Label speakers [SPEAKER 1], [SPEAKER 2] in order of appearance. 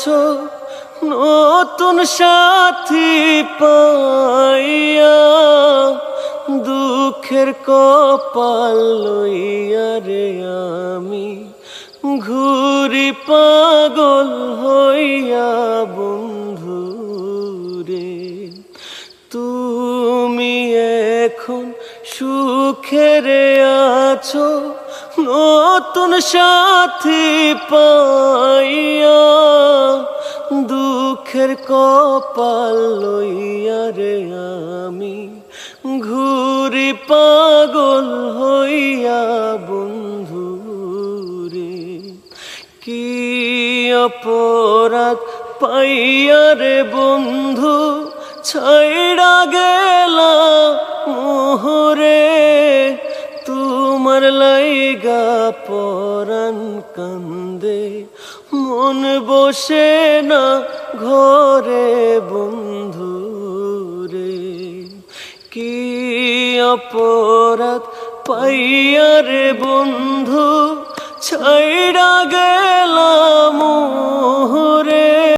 [SPEAKER 1] আছো নতুন সাথী পাইয়া, দুঃখের কপাল লইয়া রে আমি ঘুরি পাগল হইয়া বন্ধু রে। তুমি এখন সুখেরে আছো নতুন সাথী পাইয়া, দুঃখের কপাল লইয়া রে আমি ঘুরি পাগল হইয়া বন্ধু রে। কি অপরাধ পাইয়া রে বন্ধু ছাইড়া গেলা মোহরে, তোমার লাইগা পরাণ কান্দে মন বসে না ঘরে বন্ধু রে। কি অপরাধ পাইয়া রে বন্ধু ছাইড়া গে